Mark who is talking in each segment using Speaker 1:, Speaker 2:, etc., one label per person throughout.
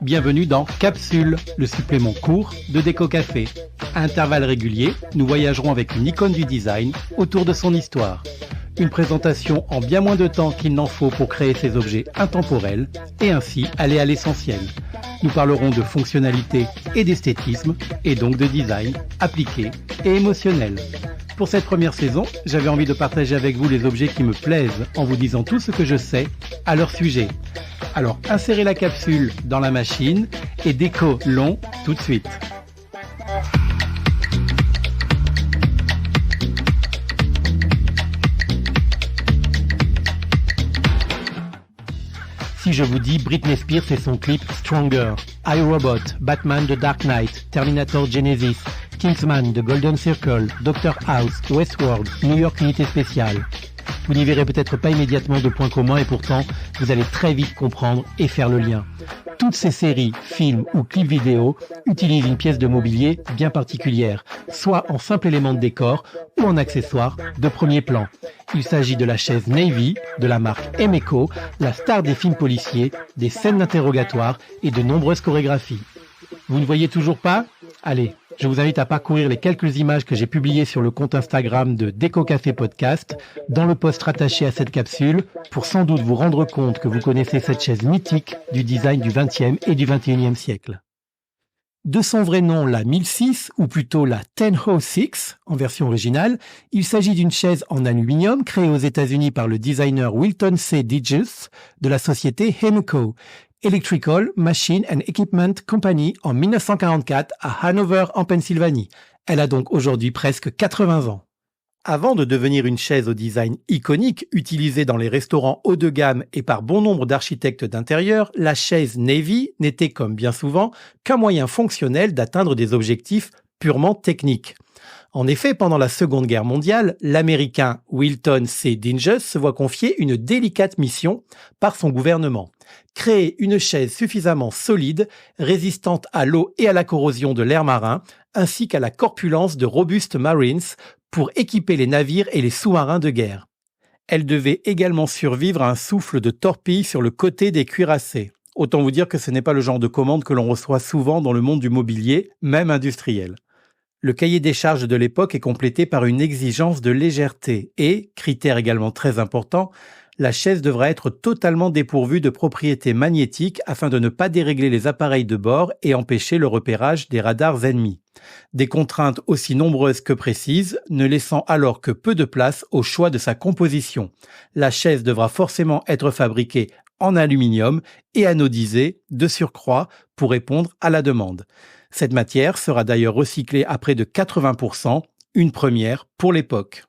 Speaker 1: Bienvenue dans Capsule, le supplément court de Déco Café. À intervalles réguliers, nous voyagerons avec une icône du design autour de son histoire. Une présentation en bien moins de temps qu'il n'en faut pour créer ces objets intemporels et ainsi aller à l'essentiel. Nous parlerons de fonctionnalité et d'esthétisme et donc de design appliqué et émotionnel. Pour cette première saison, j'avais envie de partager avec vous les objets qui me plaisent en vous disant tout ce que je sais à leur sujet. Alors insérez la capsule dans la machine et déco long tout de suite. Si je vous dis Britney Spears et son clip Stronger, iRobot, Batman The Dark Knight, Terminator Genesis, Kingsman The Golden Circle, Dr House, Westworld, New York Unité Spéciale. Vous n'y verrez peut-être pas immédiatement de points communs et pourtant, vous allez très vite comprendre et faire le lien. Toutes ces séries, films ou clips vidéo utilisent une pièce de mobilier bien particulière, soit en simple élément de décor ou en accessoire de premier plan. Il s'agit de la chaise Navy, de la marque Emeco, la star des films policiers, des scènes d'interrogatoire et de nombreuses chorégraphies. Vous ne voyez toujours pas ? Allez, je vous invite à parcourir les quelques images que j'ai publiées sur le compte Instagram de Déco Café Podcast, dans le post rattaché à cette capsule, pour sans doute vous rendre compte que vous connaissez cette chaise mythique du design du XXe et du XXIe siècle. De son vrai nom, la 1006, ou plutôt la 1006 en version originale, il s'agit d'une chaise en aluminium créée aux États-Unis par le designer Wilton C. Digges de la société Emeco, Electrical Machine and Equipment Company, en 1944 à Hanover en Pennsylvanie. Elle a donc aujourd'hui presque 80 ans. Avant de devenir une chaise au design iconique, utilisée dans les restaurants haut de gamme et par bon nombre d'architectes d'intérieur, la chaise Navy n'était, comme bien souvent, qu'un moyen fonctionnel d'atteindre des objectifs purement techniques. En effet, pendant la Seconde Guerre mondiale, l'Américain Wilton C. Digges se voit confier une délicate mission par son gouvernement. Créer une chaise suffisamment solide, résistante à l'eau et à la corrosion de l'air marin, ainsi qu'à la corpulence de robustes Marines pour équiper les navires et les sous-marins de guerre. Elle devait également survivre à un souffle de torpille sur le côté des cuirassés. Autant vous dire que ce n'est pas le genre de commande que l'on reçoit souvent dans le monde du mobilier, même industriel. Le cahier des charges de l'époque est complété par une exigence de légèreté et, critère également très important, la chaise devra être totalement dépourvue de propriétés magnétiques afin de ne pas dérégler les appareils de bord et empêcher le repérage des radars ennemis. Des contraintes aussi nombreuses que précises, ne laissant alors que peu de place au choix de sa composition. La chaise devra forcément être fabriquée en aluminium et anodisée de surcroît pour répondre à la demande. Cette matière sera d'ailleurs recyclée à près de 80%, une première pour l'époque.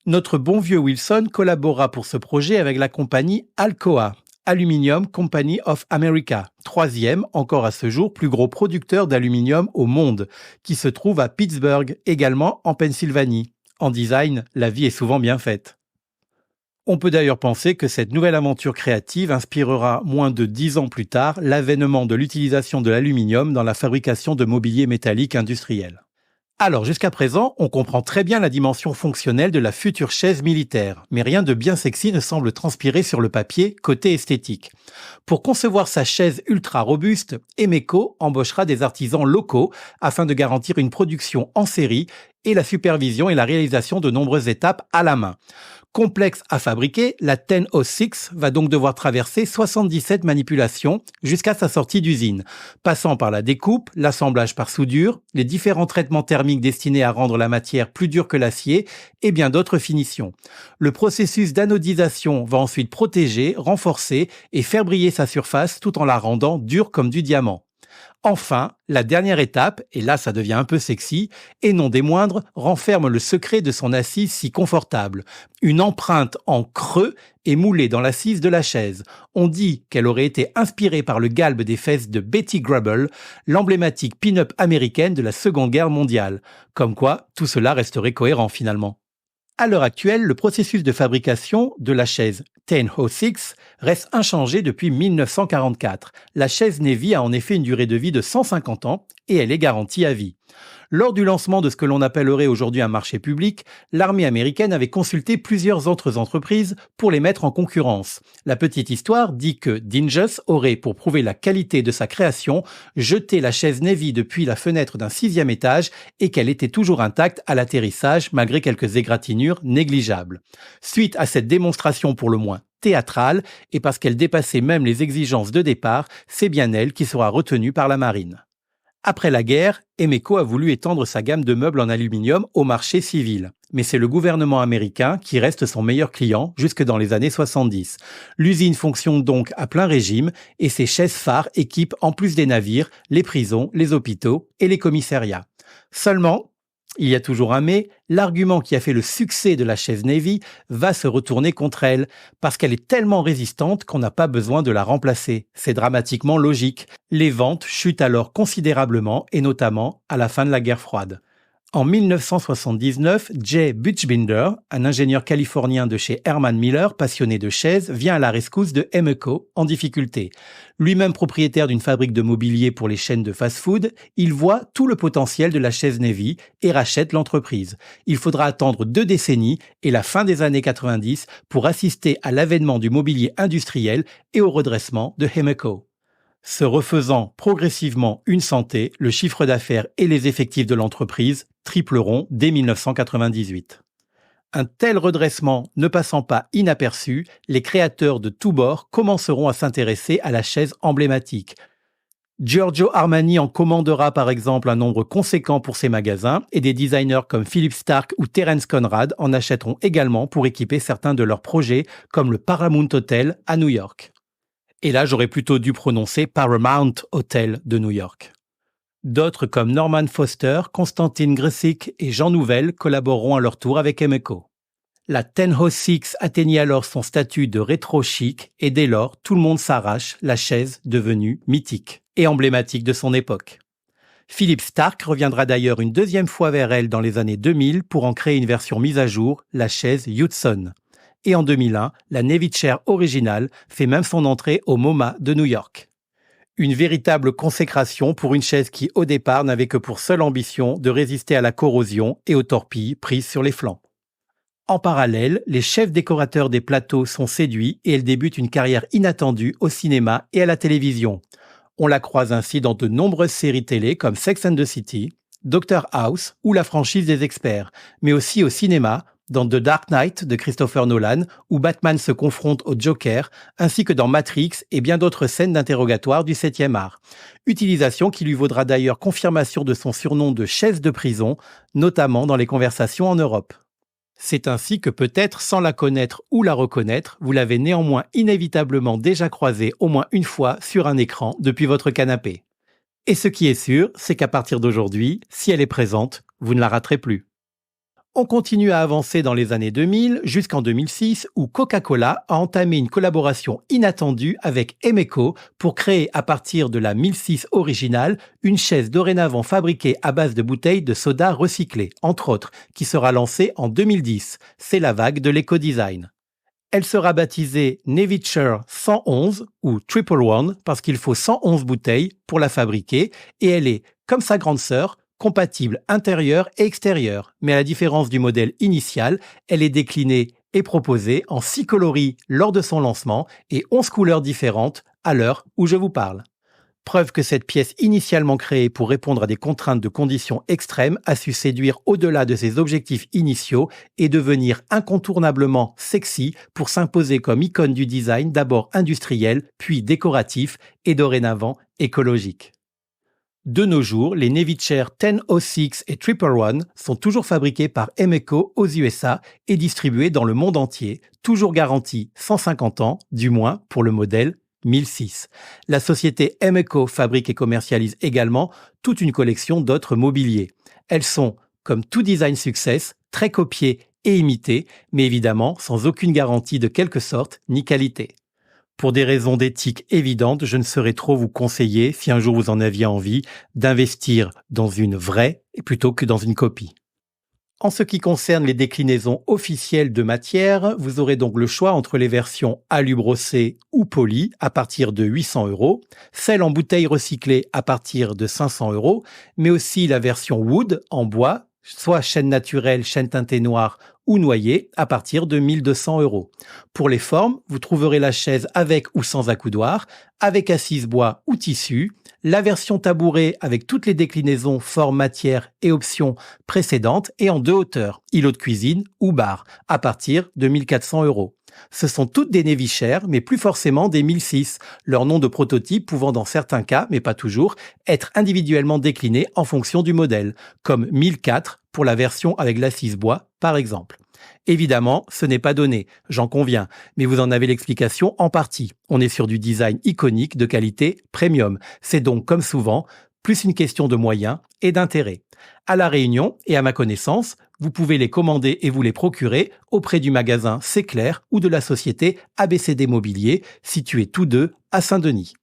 Speaker 1: Notre bon vieux Wilson collabora pour ce projet avec la compagnie Alcoa, Aluminium Company of America, troisième, encore à ce jour, plus gros producteur d'aluminium au monde, qui se trouve à Pittsburgh, également en Pennsylvanie. En design, la vie est souvent bien faite. On peut d'ailleurs penser que cette nouvelle aventure créative inspirera moins de 10 ans plus tard l'avènement de l'utilisation de l'aluminium dans la fabrication de mobilier métallique industriel. Alors jusqu'à présent, on comprend très bien la dimension fonctionnelle de la future chaise militaire, mais rien de bien sexy ne semble transpirer sur le papier côté esthétique. Pour concevoir sa chaise ultra robuste, Emeco embauchera des artisans locaux afin de garantir une production en série et la supervision et la réalisation de nombreuses étapes à la main. Complexe à fabriquer, la 1006 va donc devoir traverser 77 manipulations jusqu'à sa sortie d'usine, passant par la découpe, l'assemblage par soudure, les différents traitements thermiques destinés à rendre la matière plus dure que l'acier et bien d'autres finitions. Le processus d'anodisation va ensuite protéger, renforcer et faire briller sa surface tout en la rendant dure comme du diamant. Enfin, la dernière étape, et là ça devient un peu sexy, et non des moindres, renferme le secret de son assise si confortable. Une empreinte en creux est moulée dans l'assise de la chaise. On dit qu'elle aurait été inspirée par le galbe des fesses de Betty Grable, l'emblématique pin-up américaine de la Seconde Guerre mondiale. Comme quoi, tout cela resterait cohérent finalement. À l'heure actuelle, le processus de fabrication de la chaise 1006 reste inchangé depuis 1944. La chaise Navy a en effet une durée de vie de 150 ans et elle est garantie à vie. Lors du lancement de ce que l'on appellerait aujourd'hui un marché public, l'armée américaine avait consulté plusieurs autres entreprises pour les mettre en concurrence. La petite histoire dit que Dingus aurait, pour prouver la qualité de sa création, jeté la chaise Navy depuis la fenêtre d'un 6e étage et qu'elle était toujours intacte à l'atterrissage malgré quelques égratignures négligeables. Suite à cette démonstration pour le moins théâtrale, et parce qu'elle dépassait même les exigences de départ, c'est bien elle qui sera retenue par la marine. Après la guerre, Emeco a voulu étendre sa gamme de meubles en aluminium au marché civil. Mais c'est le gouvernement américain qui reste son meilleur client jusque dans les années 70. L'usine fonctionne donc à plein régime et ses chaises phares équipent en plus des navires, les prisons, les hôpitaux et les commissariats. Seulement, il y a toujours un mais, l'argument qui a fait le succès de la chaise Navy va se retourner contre elle, parce qu'elle est tellement résistante qu'on n'a pas besoin de la remplacer. C'est dramatiquement logique. Les ventes chutent alors considérablement, et notamment à la fin de la guerre froide. En 1979, Jay Buchbinder, un ingénieur californien de chez Herman Miller, passionné de chaises, vient à la rescousse de Emeco, en difficulté. Lui-même propriétaire d'une fabrique de mobilier pour les chaînes de fast-food, il voit tout le potentiel de la chaise Navy et rachète l'entreprise. Il faudra attendre 2 décennies et la fin des années 90 pour assister à l'avènement du mobilier industriel et au redressement de Emeco. Se refaisant progressivement une santé, le chiffre d'affaires et les effectifs de l'entreprise tripleront dès 1998. Un tel redressement ne passant pas inaperçu, les créateurs de tous bords commenceront à s'intéresser à la chaise emblématique. Giorgio Armani en commandera par exemple un nombre conséquent pour ses magasins et des designers comme Philippe Starck ou Terence Conrad en achèteront également pour équiper certains de leurs projets comme le Paramount Hotel à New York. Et là, j'aurais plutôt dû prononcer Paramount Hotel de New York. D'autres comme Norman Foster, Konstantin Grsic et Jean Nouvel collaboreront à leur tour avec Emeco. La 1006 atteignit alors son statut de rétro-chic et dès lors, tout le monde s'arrache la chaise devenue mythique et emblématique de son époque. Philippe Starck reviendra d'ailleurs une deuxième fois vers elle dans les années 2000 pour en créer une version mise à jour, la chaise Hudson. Et en 2001, la Navy Chair originale fait même son entrée au MoMA de New York. Une véritable consécration pour une chaise qui, au départ, n'avait que pour seule ambition de résister à la corrosion et aux torpilles prises sur les flancs. En parallèle, les chefs décorateurs des plateaux sont séduits et elle débute une carrière inattendue au cinéma et à la télévision. On la croise ainsi dans de nombreuses séries télé comme Sex and the City, Dr House ou la franchise des Experts, mais aussi au cinéma, dans The Dark Knight de Christopher Nolan, où Batman se confronte au Joker, ainsi que dans Matrix et bien d'autres scènes d'interrogatoire du 7e art. Utilisation qui lui vaudra d'ailleurs confirmation de son surnom de chaise de prison, notamment dans les conversations en Europe. C'est ainsi que peut-être, sans la connaître ou la reconnaître, vous l'avez néanmoins inévitablement déjà croisée au moins une fois sur un écran depuis votre canapé. Et ce qui est sûr, c'est qu'à partir d'aujourd'hui, si elle est présente, vous ne la raterez plus. On continue à avancer dans les années 2000 jusqu'en 2006 où Coca-Cola a entamé une collaboration inattendue avec Emeco pour créer à partir de la 1006 originale une chaise dorénavant fabriquée à base de bouteilles de soda recyclées, entre autres, qui sera lancée en 2010. C'est la vague de l'éco-design. Elle sera baptisée Navy Chair 111 ou Triple One parce qu'il faut 111 bouteilles pour la fabriquer et elle est, comme sa grande sœur, compatible intérieur et extérieur, mais à la différence du modèle initial, elle est déclinée et proposée en 6 coloris lors de son lancement et 11 couleurs différentes à l'heure où je vous parle. Preuve que cette pièce initialement créée pour répondre à des contraintes de conditions extrêmes a su séduire au-delà de ses objectifs initiaux et devenir incontournablement sexy pour s'imposer comme icône du design d'abord industriel, puis décoratif et dorénavant écologique. De nos jours, les Navy Chair 1006 et Triple One sont toujours fabriqués par Emeco aux USA et distribués dans le monde entier, toujours garantis 150 ans, du moins pour le modèle 1006. La société Emeco fabrique et commercialise également toute une collection d'autres mobiliers. Elles sont, comme tout design success, très copiées et imitées, mais évidemment sans aucune garantie de quelque sorte ni qualité. Pour des raisons d'éthique évidentes, je ne saurais trop vous conseiller, si un jour vous en aviez envie, d'investir dans une vraie plutôt que dans une copie. En ce qui concerne les déclinaisons officielles de matière, vous aurez donc le choix entre les versions alu brossé ou poly à partir de 800 €, celle en bouteille recyclée à partir de 500 €, mais aussi la version wood en bois, soit chêne naturel, chêne teinté noir ou noyer à partir de 1200 €. Pour les formes, vous trouverez la chaise avec ou sans accoudoir, avec assise bois ou tissu, la version tabouret avec toutes les déclinaisons, formes, matières et options précédentes et en 2 hauteurs, îlot de cuisine ou bar, à partir de 1400 €. Ce sont toutes des Nevicher, mais plus forcément des 1006, leur nom de prototype pouvant dans certains cas, mais pas toujours, être individuellement décliné en fonction du modèle, comme 1004 pour la version avec l'assise bois, par exemple. Évidemment, ce n'est pas donné, j'en conviens, mais vous en avez l'explication en partie. On est sur du design iconique de qualité premium. C'est donc, comme souvent, plus une question de moyens et d'intérêt. À La Réunion, et à ma connaissance, vous pouvez les commander et vous les procurer auprès du magasin C'est Clair ou de la société ABCD Mobilier, situés tous deux à Saint-Denis.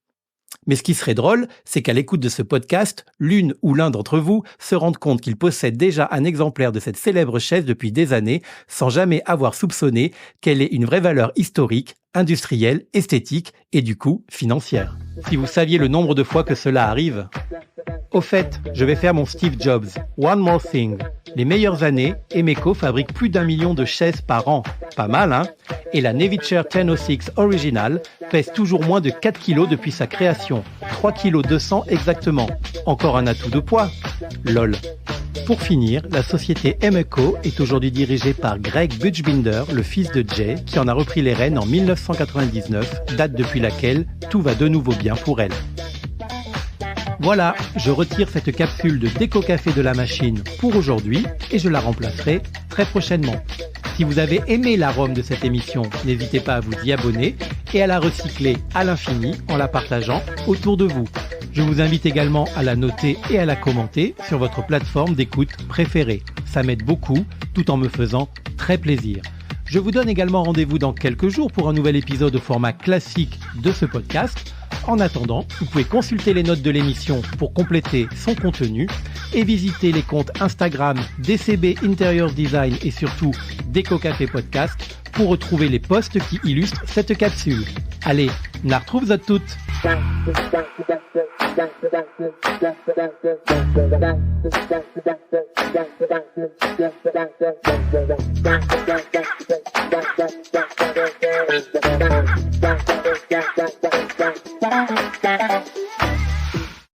Speaker 1: Mais ce qui serait drôle, c'est qu'à l'écoute de ce podcast, l'une ou l'un d'entre vous se rende compte qu'il possède déjà un exemplaire de cette célèbre chaise depuis des années, sans jamais avoir soupçonné qu'elle ait une vraie valeur historique, industrielle, esthétique et du coup financière. Si vous saviez le nombre de fois que cela arrive. Au fait, je vais faire mon Steve Jobs. One more thing. Les meilleures années, Emeco fabrique plus d'1 million de chaises par an. Pas mal, hein? Et la Nevicher 1006 Original pèse toujours moins de 4 kg depuis sa création. 3 kg 200 exactement. Encore un atout de poids. Lol. Pour finir, la société Emeco est aujourd'hui dirigée par Greg Buchbinder, le fils de Jay, qui en a repris les rênes en 1999, date depuis laquelle tout va de nouveau bien pour elle. Voilà, je retire cette capsule de Déco Café de la machine pour aujourd'hui et je la remplacerai très prochainement. Si vous avez aimé l'arôme de cette émission, n'hésitez pas à vous y abonner et à la recycler à l'infini en la partageant autour de vous. Je vous invite également à la noter et à la commenter sur votre plateforme d'écoute préférée. Ça m'aide beaucoup tout en me faisant très plaisir. Je vous donne également rendez-vous dans quelques jours pour un nouvel épisode au format classique de ce podcast. En attendant, vous pouvez consulter les notes de l'émission pour compléter son contenu et visiter les comptes Instagram DCB Interior Design et surtout Déco Café Podcast pour retrouver les posts qui illustrent cette capsule. Allez, on la retrouve à toutes.